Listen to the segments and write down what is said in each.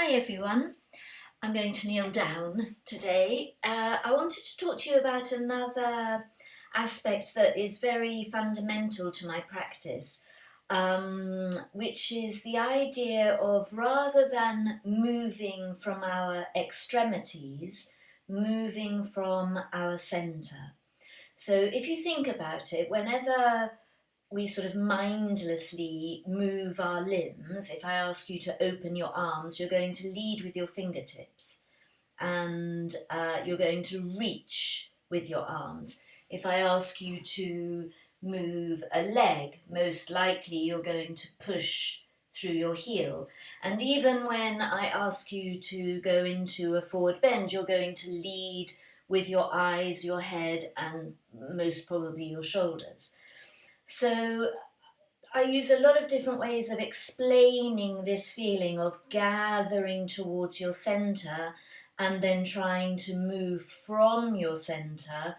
Hi everyone, I'm going to kneel down today. I wanted to talk to you about another aspect that is very fundamental to my practice, which is the idea of rather than moving from our extremities, moving from our centre. So if you think about it, whenever we sort of mindlessly move our limbs. If I ask you to open your arms, you're going to lead with your fingertips and you're going to reach with your arms. If I ask you to move a leg, most likely you're going to push through your heel. And even when I ask you to go into a forward bend, you're going to lead with your eyes, your head, and most probably your shoulders. So I use a lot of different ways of explaining this feeling of gathering towards your centre and then trying to move from your centre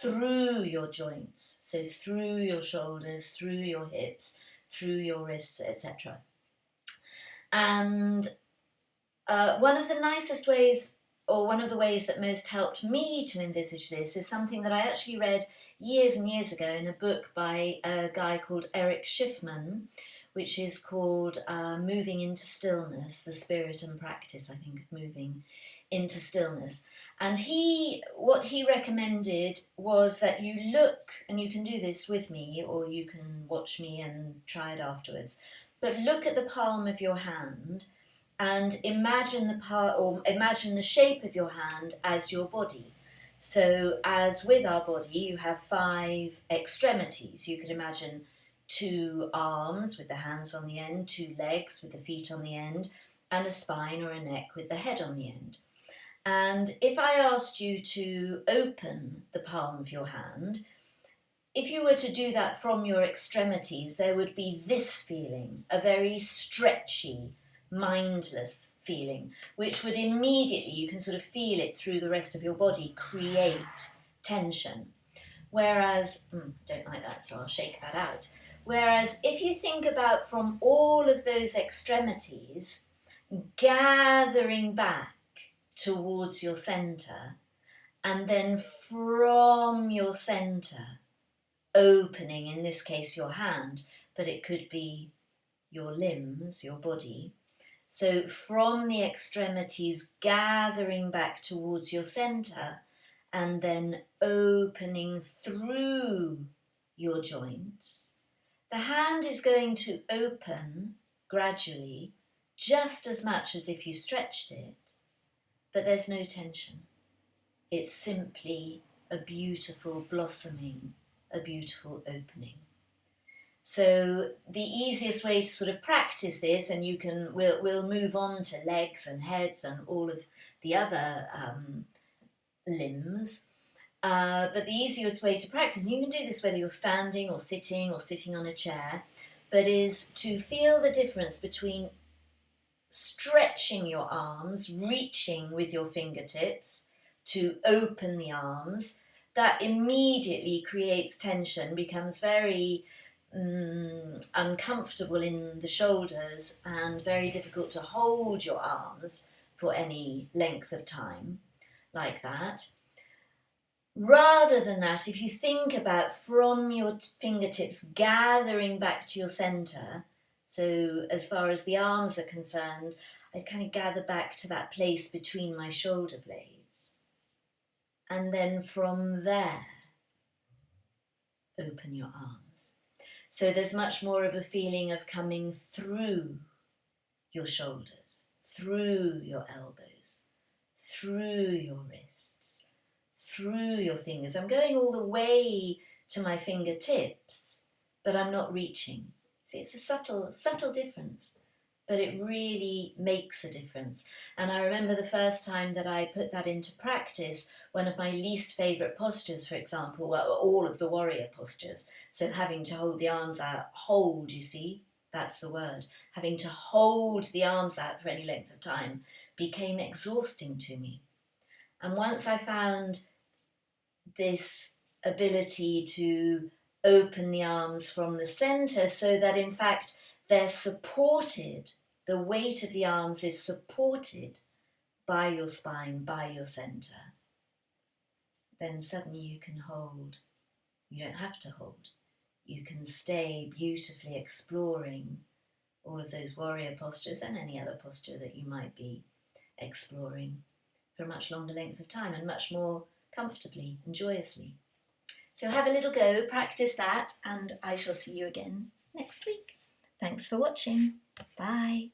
through your joints, so through your shoulders, through your hips, through your wrists, etc. And one of the nicest ways, or one of the ways that most helped me to envisage this, is something that I actually read years and years ago in a book by a guy called Eric Schiffman, which is called Moving into Stillness, the Spirit and Practice, I think, of moving into stillness. And what he recommended was that you look, and you can do this with me, or you can watch me and try it afterwards, but look at the palm of your hand and imagine imagine the shape of your hand as your body. So as with our body, you have 5 extremities. You could imagine 2 arms with the hands on the end, 2 legs with the feet on the end, and a spine or a neck with the head on the end. And if I asked you to open the palm of your hand, if you were to do that from your extremities, there would be this feeling, a very stretchy, mindless feeling, which would immediately, you can sort of feel it through the rest of your body, create tension. Whereas, don't like that, so I'll shake that out. Whereas if you think about from all of those extremities, gathering back towards your centre, and then from your centre, opening, in this case, your hand, but it could be your limbs, your body. So from the extremities, gathering back towards your centre, and then opening through your joints. The hand is going to open gradually, just as much as if you stretched it, but there's no tension. It's simply a beautiful blossoming, a beautiful opening. So the easiest way to sort of practice this, and we'll move on to legs and heads and all of the other limbs. But the easiest way to practice, and you can do this whether you're standing or sitting on a chair, but is to feel the difference between stretching your arms, reaching with your fingertips to open the arms. That immediately creates tension, becomes very uncomfortable in the shoulders and very difficult to hold your arms for any length of time like that. Rather than that, if you think about from your fingertips gathering back to your centre, so as far as the arms are concerned, I kind of gather back to that place between my shoulder blades. And then from there, open your arms. So there's much more of a feeling of coming through your shoulders, through your elbows, through your wrists, through your fingers. I'm going all the way to my fingertips, but I'm not reaching. See, it's a subtle difference, but it really makes a difference. And I remember the first time that I put that into practice, one of my least favourite postures, for example, were all of the warrior postures. So having to hold the arms out, hold, you see, that's the word. Having to hold the arms out for any length of time became exhausting to me. And once I found this ability to open the arms from the centre so that in fact they're supported the weight of the arms is supported by your spine, by your centre, then suddenly you can hold. You don't have to hold. You can stay beautifully exploring all of those warrior postures and any other posture that you might be exploring for a much longer length of time and much more comfortably and joyously. So have a little go, practice that, and I shall see you again next week. Thanks for watching. Bye.